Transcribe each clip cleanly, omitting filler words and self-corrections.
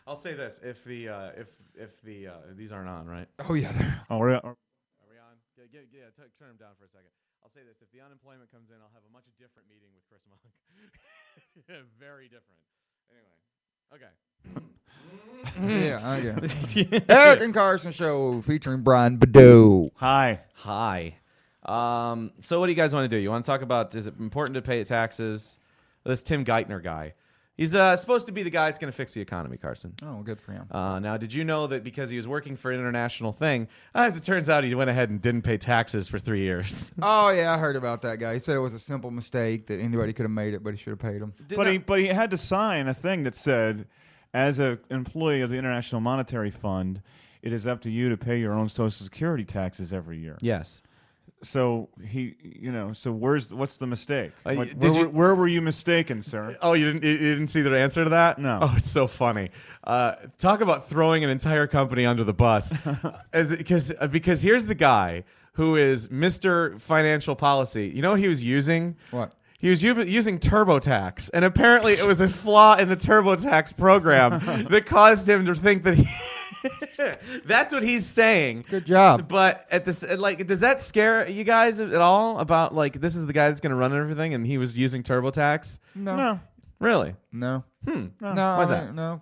I'll say this: if the these aren't on, right? Oh yeah. Oh, Are we on? Turn them down for a second. I'll say this: if the unemployment comes in, I'll have a much different meeting with Chris Monk. Very different. Anyway, okay. Yeah, I get it. Eric and Carson show featuring Brian Badeau. Hi. So what do you guys want to do? You want to talk about, is it important to pay taxes? This Tim Geithner guy. He's supposed to be the guy that's going to fix the economy, Carson. Oh, good for him. Now, did you know that because he was working for an international thing, as it turns out, he went ahead and didn't pay taxes for 3 years? Oh, yeah, I heard about that guy. He said it was a simple mistake, that anybody could have made it, but he should have paid him. But he had to sign a thing that said, as an employee of the International Monetary Fund, it is up to you to pay your own Social Security taxes every year. Yes. So so what's the mistake? Where were you mistaken, sir? Oh, you didn't see the answer to that? No. Oh, it's so funny. Talk about throwing an entire company under the bus. Because here's the guy who is Mr. Financial Policy. You know what he was using? What? He was using TurboTax, and apparently it was a flaw in the TurboTax program that caused him to think that he... That's what he's saying. Good job. But at this, does that scare you guys at all? About this is the guy that's going to run everything, and he was using TurboTax. No. Really? No. No. No. Why's that? No.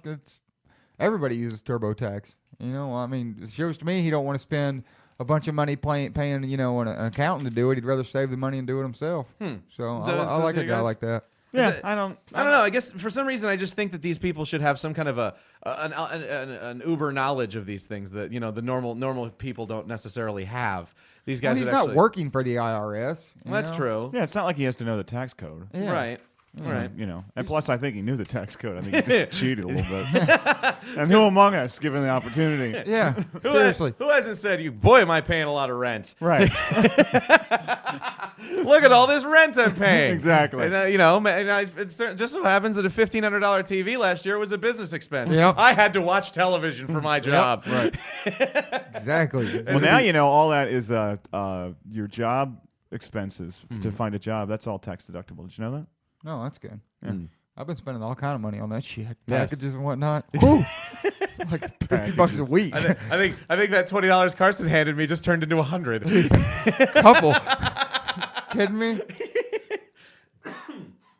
Everybody uses TurboTax. It shows to me he don't want to spend a bunch of money paying an accountant to do it. He'd rather save the money and do it himself. So I like a guy like that. Yeah, I don't know. I guess for some reason I just think that these people should have some kind of an uber knowledge of these things that the normal people don't necessarily have. These guys. Well, he's not working for the IRS. That's true. Yeah, it's not like he has to know the tax code. Yeah. Right. Right. And plus I think he knew the tax code. I think he just cheated a little bit. And who among us, given the opportunity? Yeah, seriously. Who hasn't said, boy, am I paying a lot of rent? Right. Look at all this rent I'm paying. Exactly. And, it just so happens that a $1,500 TV last year was a business expense. Yep. I had to watch television for my job. Right. Exactly. Well, now all that is your job expenses to find a job. That's all tax deductible. Did you know that? No, that's good. Yeah. I've been spending all kind of money on that shit. Yes. Packages and whatnot. Whew. Like $50 a week. I think that $20 Carson handed me just turned into $100. Couple. Kidding me?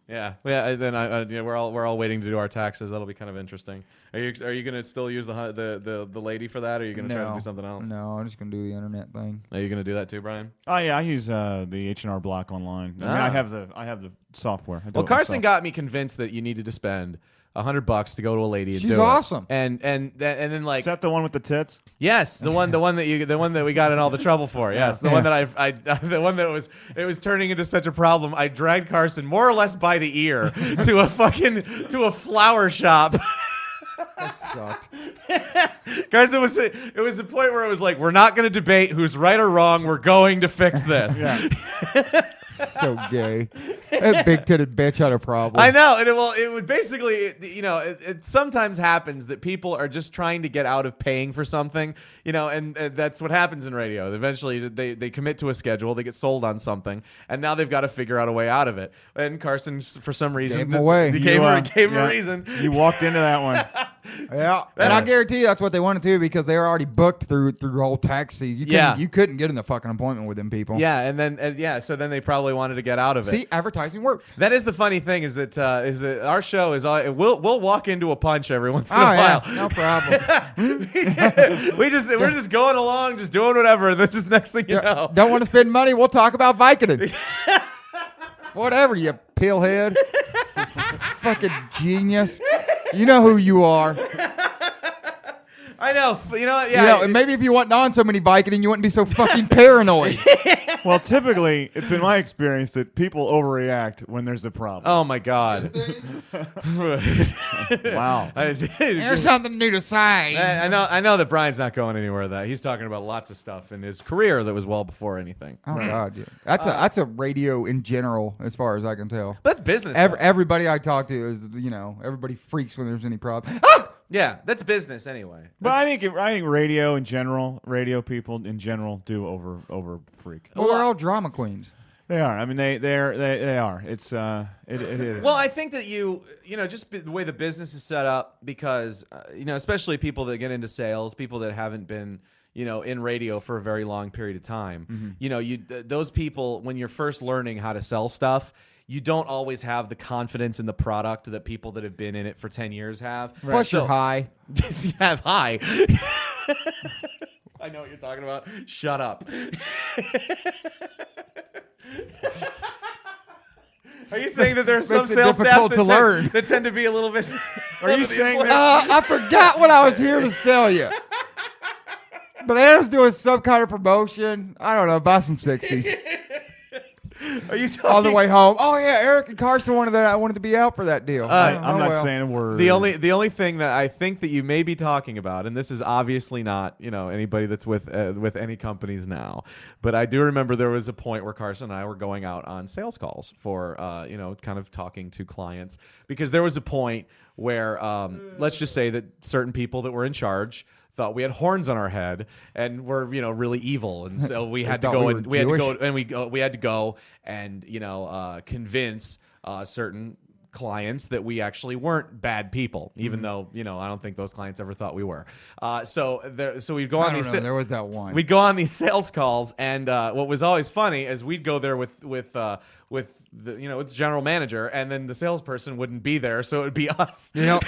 Yeah. Then we're all waiting to do our taxes. That'll be kind of interesting. Are you gonna still use the lady for that, or are you gonna try to do something else? No, I'm just gonna do the internet thing. Are you gonna do that too, Brian? Oh yeah, I use the H&R Block online. I have the software. Well, Carson got me convinced that you needed to spend $100 to go to a lady and do it. She's awesome. And then Is that the one with the tits? yes, the one that we got in all the the trouble for. Yes, the one that the one that was turning into such a problem. I dragged Carson more or less by the ear to a flower shop. That sucked. Carson it was the point where it was like, we're not going to debate who's right or wrong. We're going to fix this. So gay. That big-titted bitch had a problem. I know. And it would basically, it sometimes happens that people are just trying to get out of paying for something, and that's what happens in radio. Eventually, they commit to a schedule, they get sold on something, and now they've got to figure out a way out of it. And Carson, for some reason, Gave him away. He gave him a reason. You walked into that one. Yeah, and I guarantee you that's what they wanted to, because they were already booked through the whole tax season. You couldn't get in the fucking appointment with them people. Yeah, and then so then they probably wanted to get out of it. See, advertising works. That is the funny thing is that our show is all we'll walk into a punch every once in a while. Yeah, no problem. we're just going along, just doing whatever, and then just next thing you know, don't want to spend money? We'll talk about Vicodin. Whatever, you pillhead. Fucking genius. You know who you are. I know. Yeah. And maybe if you went on so many Vicodin, you wouldn't be so fucking paranoid. Well, typically, it's been my experience that people overreact when there's a problem. Oh my God! Wow. There's something new to say. I know that Brian's not going anywhere with that. He's talking about lots of stuff in his career that was well before anything. Oh God, yeah. That's a radio in general, as far as I can tell. That's business. Everybody I talk to is, everybody freaks when there's any problem. Yeah, that's business anyway. But I think radio in general, radio people in general do over freak. Well, we're all drama queens. They are. I mean, they are. It is. Well, I think that just the way the business is set up, because especially people that get into sales, people that haven't been in radio for a very long period of time. Those people, when you're first learning how to sell stuff, you don't always have the confidence in the product that people that have been in it for 10 years have. Right. Plus, you're high. You have high. I know what you're talking about. Shut up. Are you saying that there are some sales staff that tend to be a little bit? Are you saying I forgot what I was here to sell you. But Adam's doing some kind of promotion. I don't know. Buy some 60s. Are you talking? On the way home? Oh yeah, Eric and Carson wanted to be out for that deal. I'm not saying a word. The only thing that I think that you may be talking about, and this is obviously not anybody that's with any companies now, but I do remember there was a point where Carson and I were going out on sales calls for kind of talking to clients, because there was a point where let's just say that certain people that were in charge thought we had horns on our head and were really evil, and so we had to go and we had to go and convince certain clients that we actually weren't bad people, even though I don't think those clients ever thought we were. So we'd go on these. There was that one. We'd go on these sales calls, and what was always funny is we'd go there with the with the general manager, and then the salesperson wouldn't be there, so it would be us. Yep.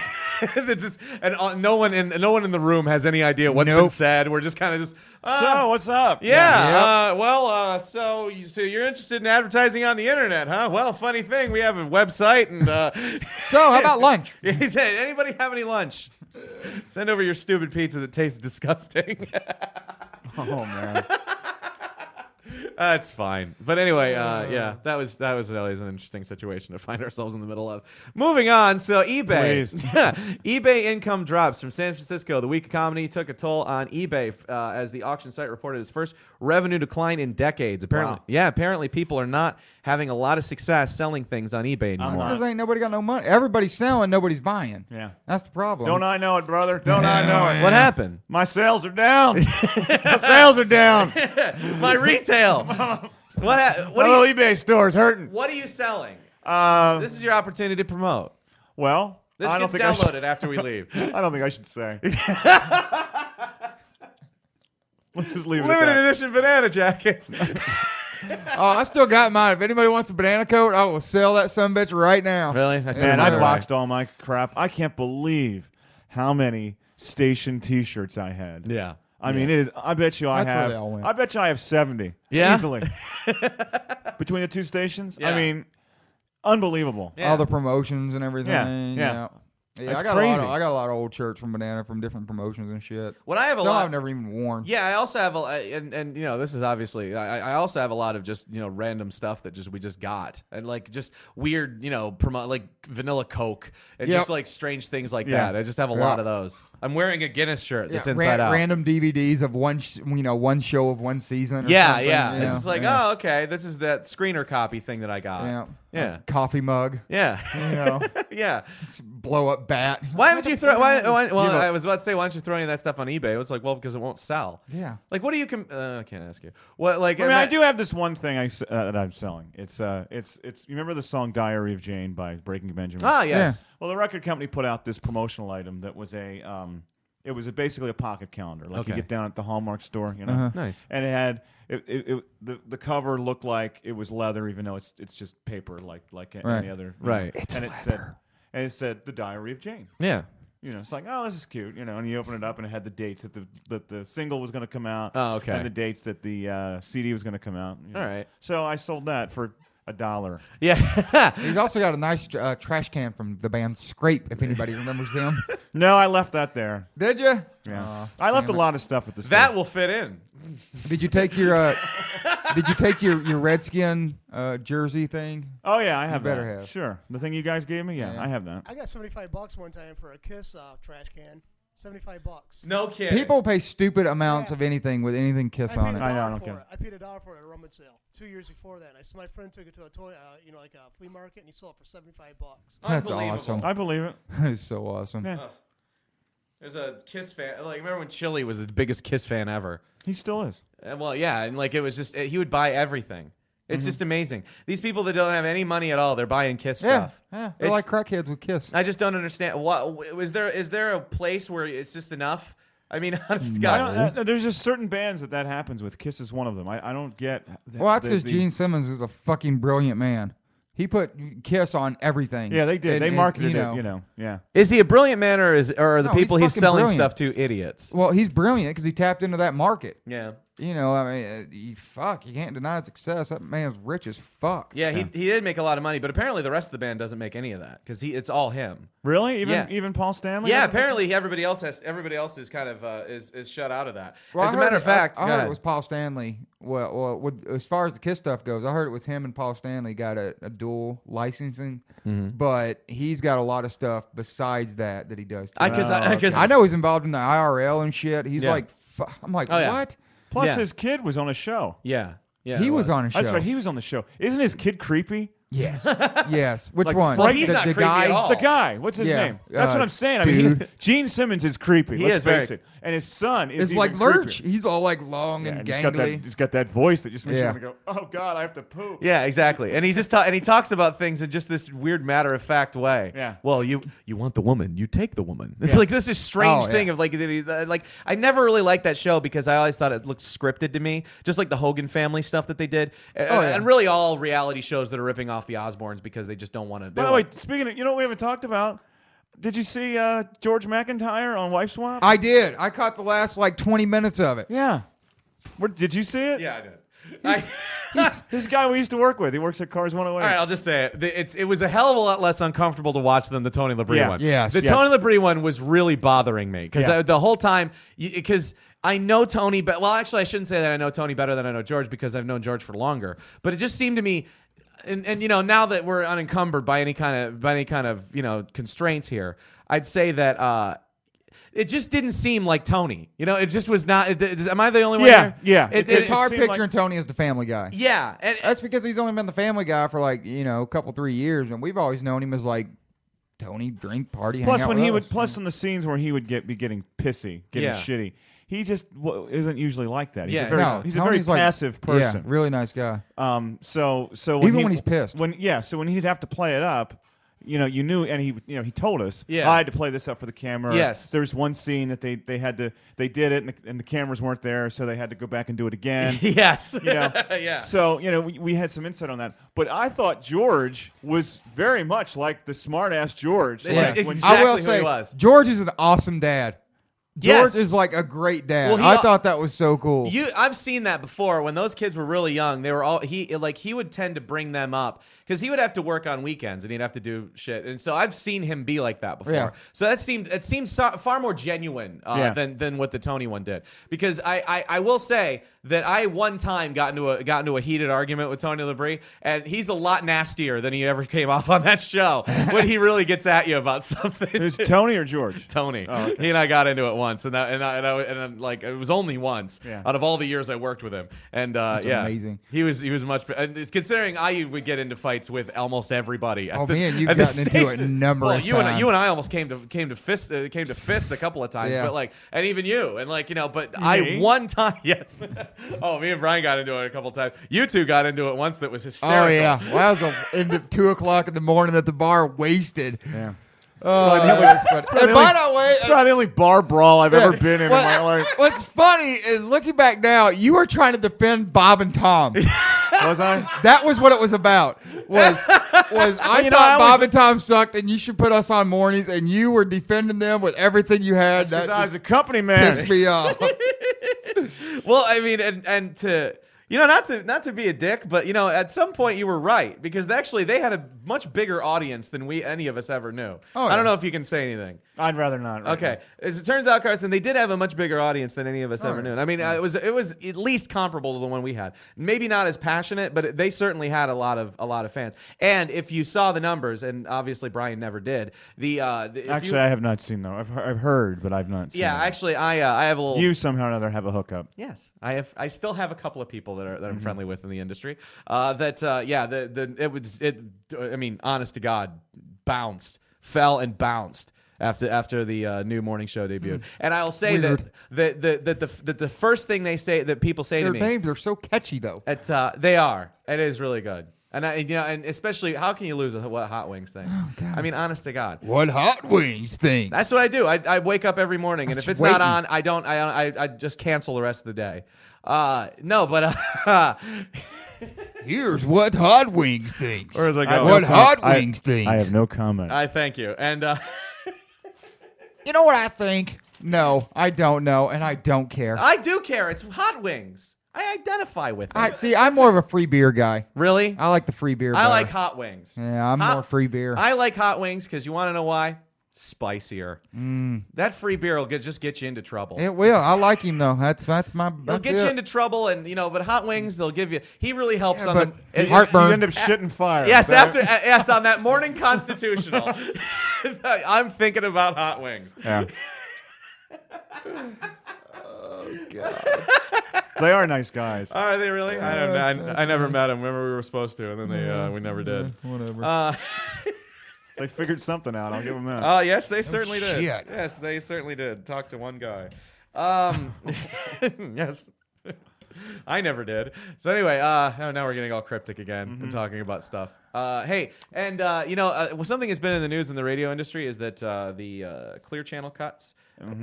No one in the room has any idea what's been said. We're just kind of so what's up? Yeah. So you're interested in advertising on the internet, huh? Well, funny thing, we have a website, and so how about lunch? He said, anybody have any lunch? Send over your stupid pizza that tastes disgusting. Oh man. That's fine. But anyway, that was always an interesting situation to find ourselves in the middle of. Moving on, so eBay. eBay income drops from San Francisco. The week economy took a toll on eBay as the auction site reported its first revenue decline in decades. Apparently people are not having a lot of success selling things on eBay anymore. That's because ain't nobody got no money. Everybody's selling, nobody's buying. Yeah. That's the problem. Don't I know it, brother? Don't I know it? What happened? My sales are down. My sales are down. My retail. My little eBay store is hurting. What are you selling? This is your opportunity to promote. Well, this I don't gets think downloaded after we leave. I don't think I should say. Let's just leave it Limited at that. edition banana jackets. I still got mine. If anybody wants a banana coat, I will sell that sumbitch right now. Really? Man, I boxed all my crap. I can't believe how many station T-shirts I had. Yeah. I mean, it is. I bet you I have 70. Yeah? Easily. Between the two stations. Yeah. I mean, unbelievable. Yeah. All the promotions and everything. Yeah. Yeah, It's I got crazy. I got a lot of old shirts from Banana from different promotions and shit. What I have Some I've never even worn. Yeah, I also have and this is obviously I also have a lot of just random stuff that we just got, and like just weird like vanilla Coke and just like strange things like that. I just have a lot of those. I'm wearing a Guinness shirt that's inside out. Random DVDs of one show of one season. Or Yeah. something, It's just like oh okay, this is that screener copy thing that I got. Yeah. Coffee mug. Yeah. Yeah. Blow up bat. Why haven't you throw? I was about to say, why don't you throw any of that stuff on eBay? It was like, well, because it won't sell. Yeah. Like, what do you? I can't ask you. What like? I mean, I do have this one thing that I'm selling. It's you remember the song "Diary of Jane" by Breaking Benjamin? Ah, yes. Yeah. Well, the record company put out this promotional item that was it was basically a pocket calendar, like you get down at the Hallmark store, Nice. And it had the cover looked like it was leather, even though it's just paper, like any other. Right. And it said the Diary of Jane. Yeah. It's like, oh, this is cute, and you open it up and it had the dates that the single was going to come out. Oh, okay. And the dates that the CD was going to come out. All right. So I sold that for $1. Yeah. He's also got a nice trash can from the band Scrape, if anybody remembers them. No, I left that there. Did you? Yeah. I left a lot of stuff at the store. That will fit in. Did you take your your Redskin jersey thing? Oh yeah, I have better that. have. Sure. The thing you guys gave me? Yeah. I have that. I got $75 one time for a Kiss trash can. $75. No kidding. People pay stupid amounts of anything with anything Kiss on it. I know, I don't care. I paid $1 for it at a rummage sale 2 years before that. My friend took it to a toy, like a flea market, and he sold it for $75. That's awesome. I believe it. That is so awesome. Yeah. There's a Kiss fan. Like, remember when Chili was the biggest Kiss fan ever? He still is. Well, yeah, and like it was just he would buy everything. It's just amazing. These people that don't have any money at all, they're buying Kiss stuff. Yeah, they're like crackheads with Kiss. I just don't understand. What is there a place where it's just enough? I mean, honest to God. There's just certain bands that happens with. Kiss is one of them. I don't get. Well, that's because Gene Simmons is a fucking brilliant man. He put Kiss on everything. Yeah, they did. They marketed it. Yeah. Is he a brilliant man, or are the people he's selling brilliant. stuff to idiots? Well, he's brilliant because he tapped into that market. Yeah. You know, I mean, you can't deny success. That man's rich as fuck. Yeah, he did make a lot of money, but apparently the rest of the band doesn't make any of that because it's all him. Really? Even Paul Stanley? Yeah, apparently everybody else is kind of is shut out of that. Well, as a matter of fact, I heard it was Paul Stanley. Well, as far as the Kiss stuff goes, I heard it was him and Paul Stanley got a dual licensing, but he's got a lot of stuff besides that he does. Because I know he's involved in the IRL and shit. He's like, I'm like, Oh, yeah. what? Plus, his kid was on a show. Yeah. He was on a show. That's right. He was on the show. Isn't his kid creepy? Yes. Yes. Which Like, one? Well, he's not the creepy guy? at all. The guy. What's his Yeah. name? That's what I'm saying. I mean, Dude. Gene Simmons is creepy. He Let's is face very- it. And his son is It's like even Lurch. creepier. He's all like long Yeah, and and gangly. he's got that voice that just makes you Yeah. want to go, oh, God, I have to poop. Yeah, exactly. And he's just and he talks about things in just this weird matter of fact way. Yeah. Well, you want the woman, you take the woman. It's Yeah. like this is strange Oh, thing yeah. of like I never really liked that show because I always thought it looked scripted to me, just like the Hogan family stuff that they did, and really all reality shows that are ripping off the Osbournes because they just don't want to. By the way, speaking of, you know what we haven't talked about? Did you see George McIntyre on Wife Swap? I did. I caught the last like 20 minutes of it. Yeah. Did you see it? Yeah, I did. This guy we used to work with. He works at Cars 108. All right, I'll just say it. It was a hell of a lot less uncomfortable to watch than the Tony Labrie Yeah. one. Yes. The Yes. Tony Labrie one was really bothering me because Yeah. the whole time, because I know Tony, but well, actually, I shouldn't say that I know Tony better than I know George because I've known George for longer. But it just seemed to me. And you know, now that we're unencumbered by any kind of constraints here, I'd say that it just didn't seem like Tony. You know, it just was not. Am I the only one here? Yeah. It's hard seemed picturing Tony as the Family Guy. Yeah, and That's because he's only been the Family Guy for like, a couple, 3 years, and we've always known him as like Tony, drink, party, Plus, hang out when with he us. would, plus in the scenes where he would be getting pissy, getting Yeah. shitty, he just isn't usually like that. He's Yeah. a very, No, he's a very Tony's like- passive person. Yeah, really nice guy. So Even when he's pissed. So when he'd have to play it up, you knew, and he told us, Yeah. I had to play this up for the camera. Yes. There's one scene that they did it, and the cameras weren't there, so they had to go back and do it again. yes, Yeah. So we had some insight on that, but I thought George was very much like the smart ass George. It's Like, ex- when- exactly I will who say, he was. George is an awesome dad. Yes. George is like a great dad. Well, he I al- thought that was so cool. I've seen that before when those kids were really young. They were all he would tend to bring them up because he would have to work on weekends and he'd have to do shit. And so I've seen him be like that before. Yeah. So it seems far more genuine than what the Tony one did. Because I will say that I one time got into a heated argument with Tony Labrie, and he's a lot nastier than he ever came off on that show when he really gets at you about something. It was Tony or George? Tony. Oh, okay. He and I got into it once, and I'm like, it was only once Yeah. out of all the years I worked with him, and yeah, amazing. He was much. And considering I would get into fights with almost everybody. Oh, man, you've at the gotten into it station. numerous you and times. you and I almost came to fists a couple of times, Yeah. but like, and even you, and like but Me? I one time, yes. Oh, me and Brian got into it a couple of times. You two got into it once that was hysterical. Oh yeah, well, I was into 2:00 in the morning at the bar, wasted. Yeah. Oh, that was funny. And by the way, It's probably the only bar brawl I've ever been in my life. What's funny is looking back now, you were trying to defend Bob and Tom. Was I? That was what it was about. I I thought was- Bob and Tom sucked, and you should put us on mornings, and you were defending them with everything you had. Because That I was a company man. pissed me off. Well, I mean, and to not to be a dick, but at some point you were right because actually they had a much bigger audience than any of us ever knew. Oh, I yeah. don't know if you can say anything. I'd rather not. Right Okay, as it turns out, Carson, they did have a much bigger audience than any of us ever yeah. knew. I mean, it was at least comparable to the one we had. Maybe not as passionate, but they certainly had a lot of fans. And if you saw the numbers, and obviously Brian never did, Actually, I have not seen them. I've heard, but I've not seen yeah, them. actually, I have a little. You somehow or another have a hookup. Yes, I have. I still have a couple of people that Mm-hmm. I'm friendly with in the industry. I mean, honest to God, fell and bounced after the new morning show debuted. And I'll say Weird. that the first thing that people say Their to me, names are so catchy, though. they are. It is really good. And and especially, how can you lose a what Hot Wings thing? Oh, God. I mean, honest to God. What Hot Wings thing? That's what I do. I wake up every morning, and if it's waiting. not on, I just cancel the rest of the day. No, but Here's what Hot Wings thinks. Or as I go, What Hot Wings thinks. I have no comment. I thank you. And You know what I think? No, I don't know, and I don't care. I do care. It's Hot Wings. I identify with it. See, I'm more of a free beer guy. Really? I like the free beer. I better. like Hot Wings. Yeah, I'm more free beer. I like Hot Wings because you want to know why? Spicier. That free beer will just get you into trouble. It will. I like him though. That's my. It'll That's get it. you into trouble, and but Hot Wings, they'll give you. He really helps Yeah, on but the heartburn. You end up shitting fire. Yes, Is that it? yes, on that morning constitutional. I'm thinking about Hot Wings. Yeah. Oh God. They are nice guys. Are they really? I don't know. I never met them. Remember, we were supposed to, and then we never did. Whatever. They figured something out. I'll give them that. Yes, they certainly did. shit. Yes, they certainly did. Talk to one guy. Yes. I never did. So anyway, now we're getting all cryptic again and talking about stuff. Hey, and something that's been in the news in the radio industry is that the Clear Channel cuts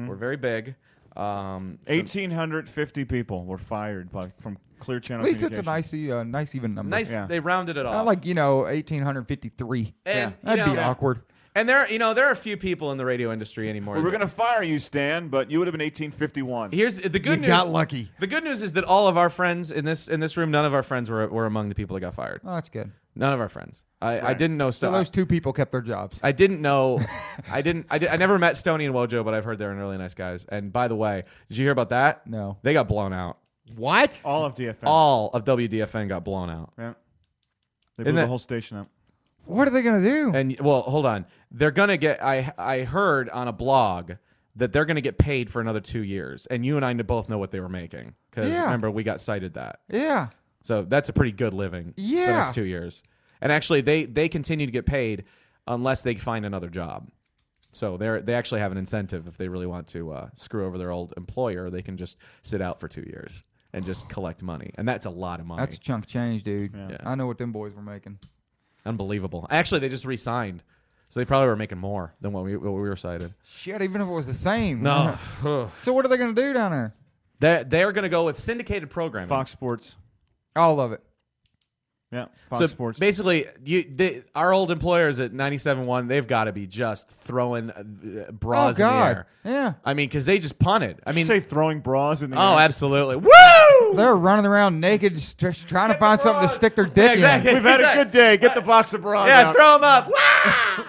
were very big. 1,850 people were fired from Clear Channel. At least it's a Communications. nice even number. Nice. Yeah. They rounded it off. Not like 1853. And, That'd be awkward. And there are a few people in the radio industry anymore. We were going to fire you, Stan, but you would have been 1851. Here's the good You news. got lucky. The good news is that all of our friends in this room, none of our friends were among the people that got fired. Oh, that's good. None of our friends. I Right. didn't know So stuff. those two people kept their jobs. I didn't know. I never met Stoney and Wojo, but I've heard they're really nice guys. And by the way, did you hear about that? No. They got blown out. What? All of DFN. All of WDFN got blown out. Yeah. They Isn't blew the that- whole station up. What are they gonna do? And well, hold on. They're gonna get. I heard on a blog that they're gonna get paid for another 2 years. And you and I both know what they were making because Yeah. remember we got cited that. Yeah. So that's a pretty good living. For the Yeah. next 2 years. And actually, they continue to get paid unless they find another job. So they actually have an incentive if they really want to screw over their old employer. They can just sit out for 2 years and just collect money, and that's a lot of money. That's a chunk of change, dude. Yeah. I know what them boys were making. Unbelievable. Actually, they just re-signed, so they probably were making more than what we were cited. Shit, even if it was the same. No, So what are they gonna do down there? they're going to go with syndicated programming. Fox Sports. All of it. Yeah. Fox So Sports. basically, our old employers at 97.1, they've got to be just throwing bras in the air. Yeah. I mean, because they just punted. I Did mean, you say throwing bras in the oh, air? absolutely. Woo! They're running around naked, just trying to find something to stick their dick exactly. in. We've had a good day. Get the box of bras Yeah, out. throw them up. Wow!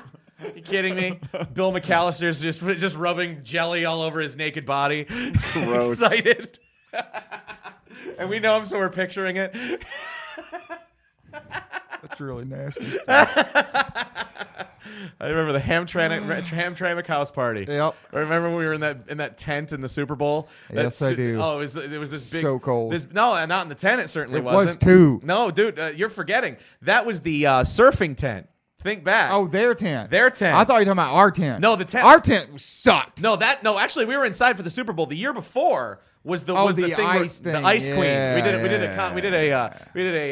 You kidding me? Bill McAllister's just rubbing jelly all over his naked body. Gross. Excited. And we know him, so we're picturing it. That's really nasty. I remember the Hamtramck house party. Yep. I remember when we were in that tent in the Super Bowl. Yes, I do. Oh, it was this big. So cold. No, not in the tent. It certainly It wasn't. was too. No, dude, you're forgetting. That was the surfing tent. Think back. Oh, their tent. Their tent. I thought you were talking about our tent. No, the tent. Our tent sucked. No, actually, we were inside for the Super Bowl. The year before was the Oh, was the the thing, ice the thing. Ice Queen. Yeah, We did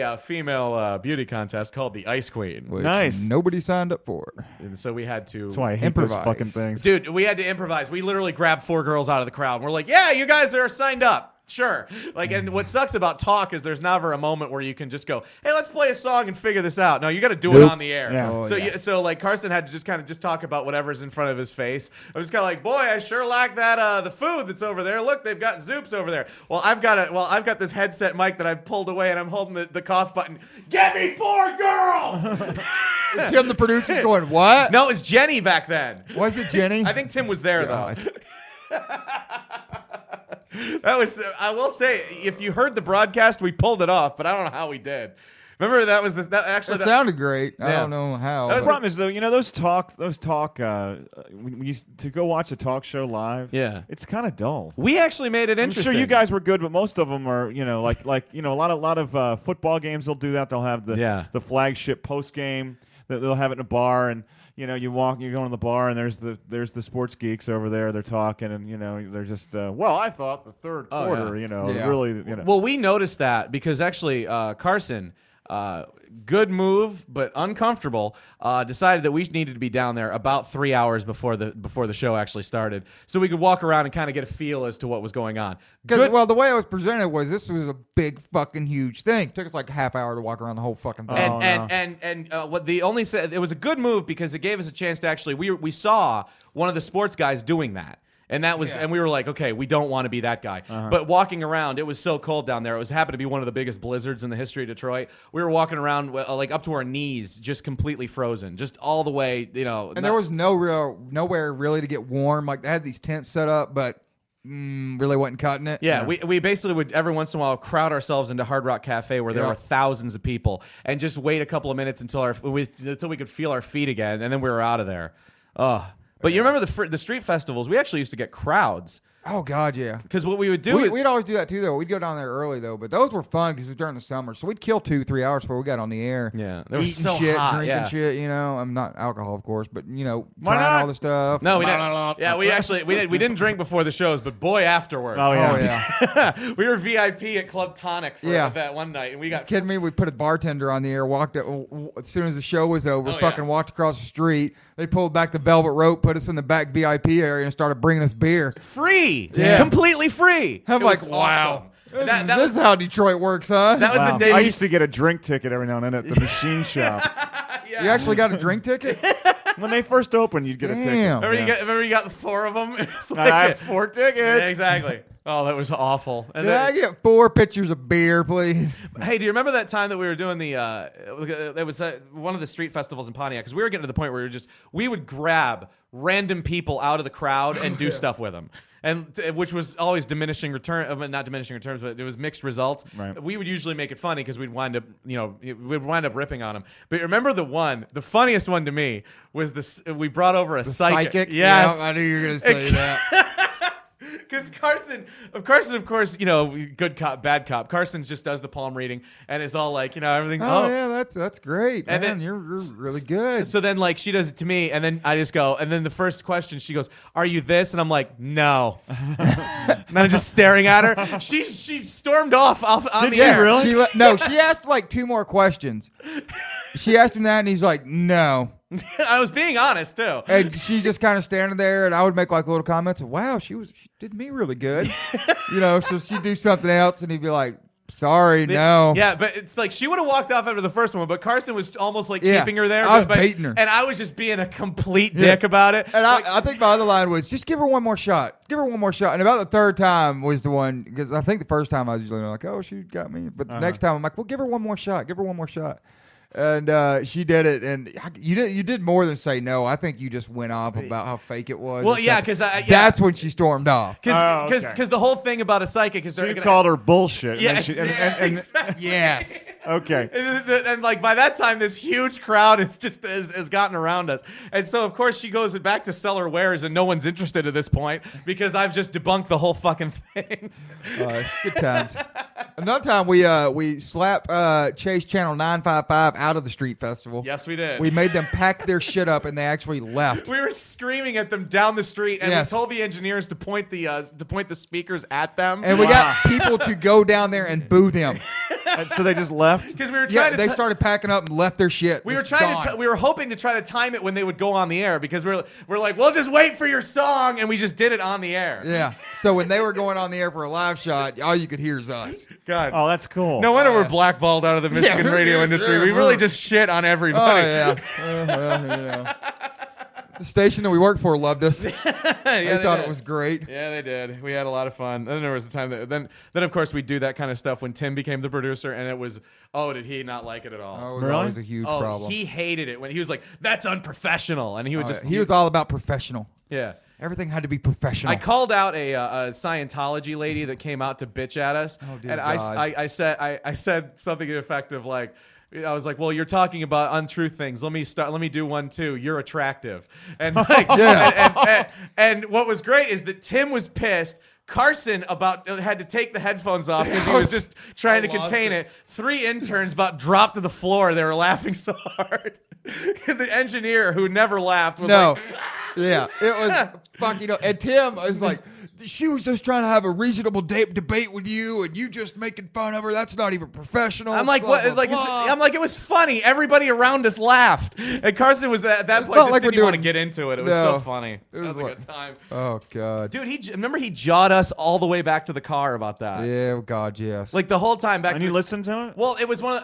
a female beauty contest called the Ice Queen, Which Nice. Nobody signed up for. and so we had to. That's why I hate Improvise. those fucking things. Dude, we had to improvise. We literally grabbed 4 girls out of the crowd. And we're like, yeah, you guys are signed up. Sure. And what sucks about talk is there's never a moment where you can just go, hey, let's play a song and figure this out. No, you got to do it Nope. on the air. Yeah. Oh, so yeah. so Carson had to just kind of just talk about whatever's in front of his face. I was kind of like, boy, I sure like that the food that's over there. Look, they've got Zoops over there. Well, I've got this headset mic that I've pulled away and I'm holding the cough button. Get me 4 girls. Tim, the producer's going, what? No, it was Jenny back then. Was it Jenny? I think Tim was there though. God. That was, I will say, if you heard the broadcast, we pulled it off, but I don't know how we did. Remember that was actually That sounded great. I Yeah. don't know how. That was The problem is though, those talk. When you used to go watch a talk show live. Yeah. it's kind of dull. We actually made it I'm interesting. sure you guys were good, but most of them are, like a lot of football games. They'll do that. They'll have the Yeah. the flagship post game. They'll have it in a bar, and you know, you go into the bar and there's the sports geeks over there. They're talking and they're just well, I thought the third quarter, really, Well, we noticed that because actually Carson, good move but uncomfortable, decided that we needed to be down there about 3 hours before the show actually started, so we could walk around and kind of get a feel as to what was going on. Because the way I was presented was this was a big fucking huge thing. It took us like a half hour to walk around the whole fucking thing. And what the only said, it was a good move because it gave us a chance to actually we saw one of the sports guys doing that. And that was, and we were like, okay, we don't want to be that guy. But walking around, it was so cold down there. It happened to be one of the biggest blizzards in the history of Detroit. We were walking around like up to our knees, just completely frozen, just all the way, And there was nowhere really to get warm. Like they had these tents set up, but really wasn't cutting it. Yeah, we basically would every once in a while crowd ourselves into Hard Rock Cafe where there were thousands of people and just wait a couple of minutes until we could feel our feet again, and then we were out of there. But you remember the street festivals? We actually used to get crowds. Oh, God, yeah. Because what we would do is... We'd always do that, too, though. We'd go down there early, though. But those were fun because it was during the summer. So we'd kill 2-3 hours before we got on the air. Yeah. They were so shit, hot, drinking shit, I'm not alcohol, of course, but, trying all the stuff. No, we didn't. Yeah, we didn't drink before the shows, but boy, afterwards. Oh, yeah. We were VIP at Club Tonic for that one night. And we got... Kidding me? We put a bartender on the air, walked it as soon as the show was over, walked across the street. They pulled back the velvet rope, put us in the back VIP area, and started bringing us beer. Free. Yeah. Completely free. I'm like, wow. Awesome. This is how Detroit works, huh? That was the day I used to get a drink ticket every now and then at the machine shop. You actually got a drink ticket? When they first opened, you'd get a ticket. Remember you got 4 of them? I have 4 tickets. Yeah, exactly. Oh, that was awful. And I get 4 pitchers of beer, please? Hey, do you remember that time that we were doing it was one of the street festivals in Pontiac? Because we were getting to the point where we would grab random people out of the crowd and do stuff with them. And which was always diminishing return, not diminishing returns, but it was mixed results. Right. We would usually make it funny because we'd wind up ripping on them. But remember the funniest one to me was this. We brought over a psychic. Yes, I knew you were gonna say that. Because Carson, of course, good cop, bad cop. Carson just does the palm reading and it's all like, everything. Oh yeah, that's great. And then you're really good. So then, like, she does it to me, and then I just go, and then the first question, she goes, "Are you this?" And I'm like, "No." And I'm just staring at her. She stormed off on the air. Really? She asked like 2 more questions. She asked him that, and he's like, "No." I was being honest too. And she's just kind of standing there, and I would make like little comments of, "Wow, she did me really good," So she'd do something else, and he'd be like, "Sorry, no." Yeah, but it's like she would have walked off after the first one, but Carson was almost like keeping her there. I was baiting her, and I was just being a complete dick about it. And I think my other line was, "Just give her one more shot. Give her one more shot." And about the third time was the one, because I think the first time I was usually like, "Oh, she got me," but the next time I'm like, "Well, give her one more shot. Give her one more shot." And she did it, and you did more than say no. I think you just went off about how fake it was. Well, yeah, because that's when she stormed off. Because the whole thing about a psychic is you called her bullshit. Yes, exactly. Yes. Okay. And like by that time, this huge crowd has gotten around us, and so of course she goes back to sell her wares, and no one's interested at this point because I've just debunked the whole fucking thing. Good times. Another time we slapped Chase Channel 955 out of the street festival. Yes, we did. We made them pack their shit up, and they actually left. We were screaming at them down the street, and we told the engineers to point the speakers at them. And we got people to go down there and boo them. So they just left? Because we were trying they started packing up and left their shit. We were we were hoping to try to time it when they would go on the air, because we're like, we'll just wait for your song, and we just did it on the air. Yeah. So when they were going on the air for a live shot, all you could hear is us. God. Oh, that's cool. No wonder we're blackballed out of the Michigan radio industry. We really just shit on everybody. Oh, yeah. The station that we worked for loved us. They thought it was great. Yeah, they did. We had a lot of fun. Then there was a time that then of course we'd do that kind of stuff when Tim became the producer, and it was, did he not like it at all? Oh, it was always a huge problem. He hated it when he was like, "That's unprofessional," and he would he was all about professional. Yeah. Everything had to be professional. I called out a Scientology lady that came out to bitch at us, and I said something effective like, I was like, "Well, you're talking about untruth things. Let me do one too. You're attractive." And like, and what was great is that Tim was pissed. Carson had to take the headphones off because he was just trying to contain it. 3 interns about dropped to the floor. They were laughing so hard. The engineer who never laughed was No. like, Yeah, it was fucking. And Tim was like, she was just trying to have a reasonable debate with you, and you just making fun of her. That's not even professional. I'm like, blah, what? blah, Like, blah. I'm like, it was funny. Everybody around us laughed, and Carson was at that point not just like didn't we're want to doing- get into it. It was No. so funny. It was a like- good time, Oh God. dude. Remember he jawed us all the way back to the car about that. Yeah, God, yes. Like the whole time back. And you listened to it? Well, it was one of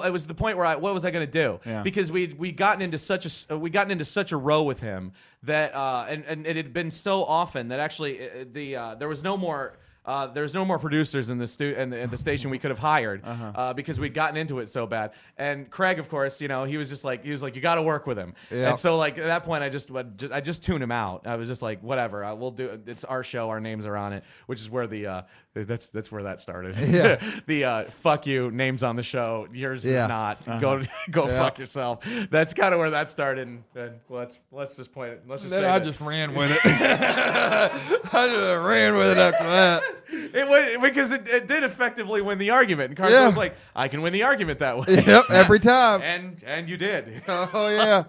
it was the point where what was I going to do? Yeah. Because we gotten into such a row with him that and it had been so often that actually there was no more. There's no more producers in the station we could have hired because we'd gotten into it so bad. And Craig, of course, he was like, you got to work with him. Yeah. And so like at that point, I just tuned him out. I was just like, whatever, we'll do. It's our show, our names are on it, which is where that's where that started. Yeah. The fuck you, names on the show, yours Yeah. is not. Go Yeah. fuck yourself. That's kind of where that started. And let's just point it. Let's just then say I that. just ran with it. I just ran with it after that. It went, because it did effectively win the argument. And Carson Yeah. was like, I can win the argument that way. Yep, every time. And you did. Oh yeah,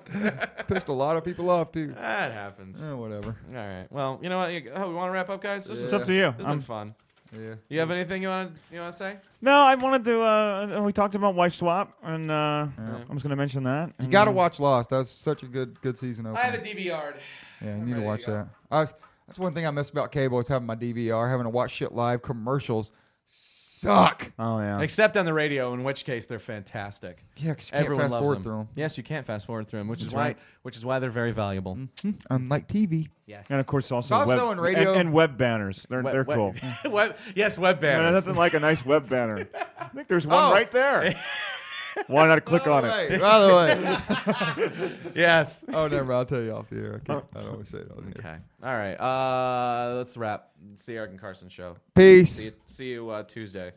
pissed a lot of people off too. That happens. Whatever. All right. Well, you know what? We want to wrap up, guys? This It's is up to you. It's been fun. Yeah. You have anything you want to say? No, I wanted to. We talked about wife swap, and I was going to mention that. You got to watch Lost. That's such a good season opener. I have a DVR'd. Yeah, you need to ready watch to go. that. That's one thing I miss about cable is having my DVR, having to watch shit live. Commercials suck. Oh yeah. Except on the radio, in which case they're fantastic. Yeah, because you can't Everyone fast loves forward them. through them. Yes, you can't fast forward through them, which That's is why they're very valuable. Unlike TV. Yes. And of course, also, Also web, in radio- and web banners. They're cool. web Yeah, banners. nothing like a nice web banner. I think there's one right there. Why not click on it? By the way. Yes. Oh, never mind. I'll tell you off the air. I don't always say it on the air. Okay. All right. Let's wrap. It's the Eric and Carson show. Peace. See you Tuesday.